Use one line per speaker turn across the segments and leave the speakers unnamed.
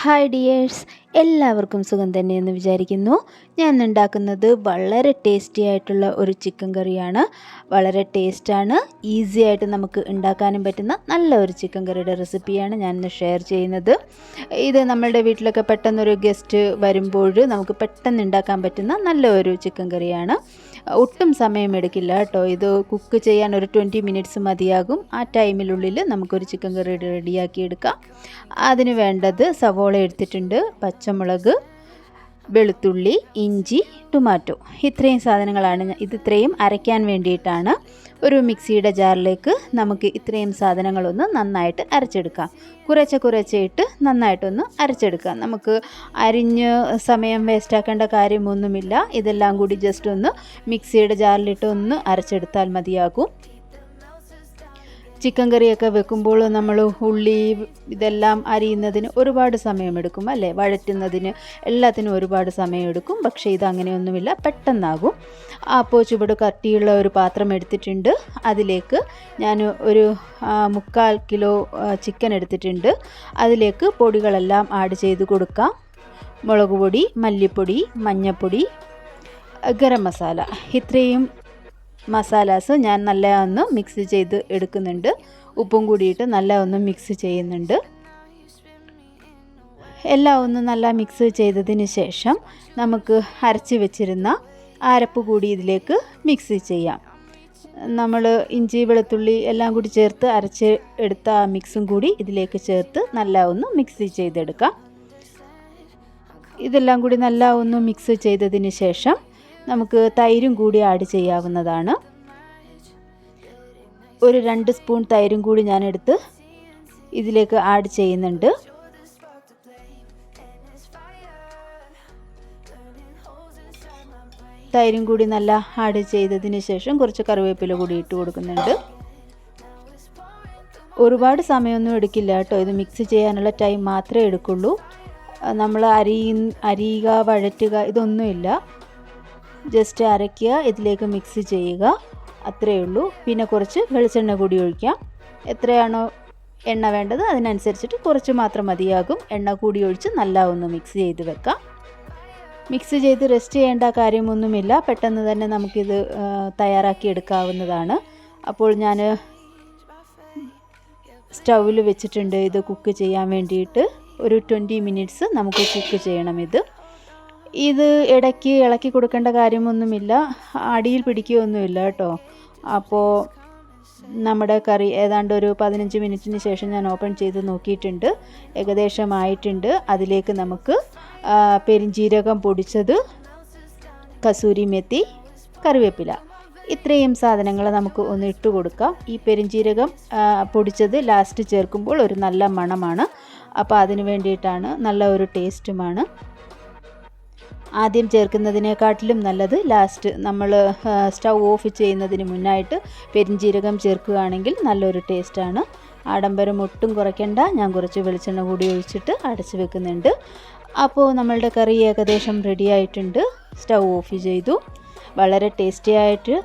Hi dears, എല്ലാവർക്കും സുഖം തന്നെയെന്ന് വിചാരിക്കുന്നു. ഞാൻ ഉണ്ടാക്കുന്നത് വളരെ ടേസ്റ്റി ആയിട്ടുള്ള ഒരു ചിക്കൻ കറിയാണ്. വളരെ ടേസ്റ്റാണ്, ഈസി ആയിട്ട് നമുക്ക് ഉണ്ടാക്കാനും പറ്റുന്ന നല്ല ഒരു ചിക്കൻ കറിയുടെ റെസിപ്പിയാണ് ഞാൻ ഇന്ന് ഷെയർ ചെയ്യുന്നത്. ഇത് നമ്മളുടെ വീട്ടിലൊക്കെ പെട്ടെന്നൊരു ഗസ്റ്റ് വരുമ്പോൾ നമുക്ക് പെട്ടെന്ന് ഉണ്ടാക്കാൻ പറ്റുന്ന നല്ല ഒരു ചിക്കൻ കറിയാണ്. ഒട്ടും സമയമെടുക്കില്ല കേട്ടോ. ഇത് കുക്ക് ചെയ്യാൻ ഒരു 20 മിനിറ്റ്സ് മതിയാകും. ആ ടൈമിനുള്ളിൽ നമുക്കൊരു ചിക്കൻ കറി റെഡിയാക്കി എടുക്കാം. അതിന് വേണ്ടത് സവോള എടുത്തിട്ടുണ്ട്, പച്ചമുളക്, വെളുത്തുള്ളി, ഇഞ്ചി, ടൊമാറ്റോ, ഇത്രയും സാധനങ്ങളാണ്. ഇത്രയും അരയ്ക്കാൻ വേണ്ടിയിട്ടാണ്. ഒരു മിക്സിയുടെ ജാറിലേക്ക് നമുക്ക് ഇത്രയും സാധനങ്ങളൊന്ന് നന്നായിട്ട് അരച്ചെടുക്കാം. കുറേശ്ശെ ഇട്ട് നന്നായിട്ടൊന്ന് അരച്ചെടുക്കാം. നമുക്ക് അരിഞ്ഞ് സമയം വേസ്റ്റാക്കേണ്ട കാര്യമൊന്നുമില്ല. ഇതെല്ലാം കൂടി ജസ്റ്റ് ഒന്ന് മിക്സിയുടെ ജാറിലിട്ട് ഒന്ന് അരച്ചെടുത്താൽ മതിയാകും. ചിക്കൻ കറിയൊക്കെ വെക്കുമ്പോൾ നമ്മൾ ഉള്ളി ഇതെല്ലാം അരിയുന്നതിന് ഒരുപാട് സമയമെടുക്കും അല്ലേ, വഴറ്റുന്നതിന് എല്ലാത്തിനും ഒരുപാട് സമയമെടുക്കും. പക്ഷേ ഇതങ്ങനെയൊന്നുമില്ല, പെട്ടെന്നാകും. അപ്പോൾ ചുവട് കട്ടിയുള്ള ഒരു പാത്രം എടുത്തിട്ടുണ്ട്. അതിലേക്ക് ഞാൻ ഒരു 3/4 കിലോ ചിക്കൻ എടുത്തിട്ടുണ്ട്. അതിലേക്ക് പൊടികളെല്ലാം ആഡ് ചെയ്ത് കൊടുക്കാം. മുളക് പൊടി, മല്ലിപ്പൊടി, മഞ്ഞൾപ്പൊടി, ഗരം മസാല, ഇത്രയും മസാലാസ് ഞാൻ നല്ല ഒന്ന് മിക്സ് ചെയ്ത് എടുക്കുന്നുണ്ട്. ഉപ്പും കൂടിയിട്ട് നല്ല ഒന്ന് മിക്സ് ചെയ്യുന്നുണ്ട്. എല്ലാം ഒന്ന് നല്ല മിക്സ് ചെയ്തതിന് ശേഷം നമുക്ക് അരച്ച് വെച്ചിരുന്ന അരപ്പ് കൂടി ഇതിലേക്ക് മിക്സ് ചെയ്യാം. നമ്മൾ ഇഞ്ചി വെളുത്തുള്ളി എല്ലാം കൂടി ചേർത്ത് അരച്ച് എടുത്ത ആ മിക്സും കൂടി ഇതിലേക്ക് ചേർത്ത് നല്ല ഒന്ന് മിക്സ് ചെയ്തെടുക്കാം. ഇതെല്ലാം കൂടി നല്ല ഒന്ന് മിക്സ് ചെയ്തതിന് ശേഷം നമുക്ക് തൈരും കൂടി ആഡ് ചെയ്യാവുന്നതാണ്. ഒരു 2 സ്പൂൺ തൈരും കൂടി ഞാനെടുത്ത് ഇതിലേക്ക് ആഡ് ചെയ്യുന്നുണ്ട്. തൈരും കൂടി നല്ല ആഡ് ചെയ്തതിന് ശേഷം കുറച്ച് കറിവേപ്പില കൂടി ഇട്ട് കൊടുക്കുന്നുണ്ട്. ഒരുപാട് സമയമൊന്നും എടുക്കില്ല കേട്ടോ. ഇത് മിക്സ് ചെയ്യാനുള്ള ടൈം മാത്രമേ എടുക്കുള്ളൂ. നമ്മൾ അരിയുക വഴറ്റുക ഇതൊന്നുമില്ല. ജസ്റ്റ് അരയ്ക്കുക, ഇതിലേക്ക് മിക്സ് ചെയ്യുക, അത്രയേ ഉള്ളൂ. പിന്നെ കുറച്ച് വെളിച്ചെണ്ണ കൂടി ഒഴിക്കാം. എത്രയാണോ എണ്ണ വേണ്ടത് അതിനനുസരിച്ചിട്ട് കുറച്ച് മാത്രം മതിയാകും. എണ്ണ കൂടി ഒഴിച്ച് നല്ല ഒന്ന് മിക്സ് ചെയ്ത് വെക്കാം. മിക്സ് ചെയ്ത് റെസ്റ്റ് ചെയ്യേണ്ട കാര്യമൊന്നുമില്ല. പെട്ടെന്ന് തന്നെ നമുക്കിത് തയ്യാറാക്കി എടുക്കാവുന്നതാണ്. അപ്പോൾ ഞാൻ സ്റ്റൗവിൽ വെച്ചിട്ടുണ്ട് ഇത് കുക്ക് ചെയ്യാൻ വേണ്ടിയിട്ട്. ഒരു 20 മിനിറ്റ്സ് നമുക്ക് കുക്ക് ചെയ്യണം. ഇത് ഇടയ്ക്ക് ഇളക്കി കൊടുക്കേണ്ട കാര്യമൊന്നുമില്ല, അടിയിൽ പിടിക്കുകയൊന്നുമില്ല കേട്ടോ. അപ്പോൾ നമ്മുടെ കറി ഏതാണ്ട് ഒരു 15 മിനിറ്റിന് ശേഷം ഞാൻ ഓപ്പൺ ചെയ്ത് നോക്കിയിട്ടുണ്ട്. ഏകദേശം ആയിട്ടുണ്ട്. അതിലേക്ക് നമുക്ക് പെരിഞ്ജീരകം പൊടിച്ചത്, കസൂരി മെത്തി, കറിവേപ്പില, ഇത്രയും സാധനങ്ങൾ നമുക്ക് ഒന്ന് ഇട്ട് കൊടുക്കാം. ഈ പെരിഞ്ജീരകം പൊടിച്ചത് ലാസ്റ്റ് ചേർക്കുമ്പോൾ ഒരു നല്ല മണമാണ്. അപ്പോൾ അതിന് വേണ്ടിയിട്ടാണ്, നല്ല ഒരു ടേസ്റ്റുമാണ്. ആദ്യം ചേർക്കുന്നതിനെക്കാട്ടിലും നല്ലത് ലാസ്റ്റ് നമ്മൾ സ്റ്റൗ ഓഫ് ചെയ്യുന്നതിന് മുന്നായിട്ട് പെരിഞ്ജീരകം ചേർക്കുകയാണെങ്കിൽ നല്ലൊരു ടേസ്റ്റാണ്. ആഡംബരം ഒട്ടും കുറയ്ക്കേണ്ട. ഞാൻ കുറച്ച് വെളിച്ചെണ്ണ കൂടി ഒഴിച്ചിട്ട് അടച്ച് വെക്കുന്നുണ്ട്. അപ്പോൾ നമ്മളുടെ കറി ഏകദേശം റെഡി ആയിട്ടുണ്ട്. സ്റ്റൗ ഓഫ് ചെയ്തു. വളരെ ടേസ്റ്റി ആയിട്ട്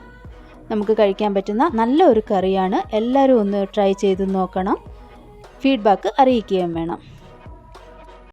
നമുക്ക് കഴിക്കാൻ പറ്റുന്ന നല്ല ഒരു കറിയാണ്. എല്ലാവരും ഒന്ന് ട്രൈ ചെയ്ത് നോക്കണം. ഫീഡ്ബാക്ക് അറിയിക്കുകയും വേണം.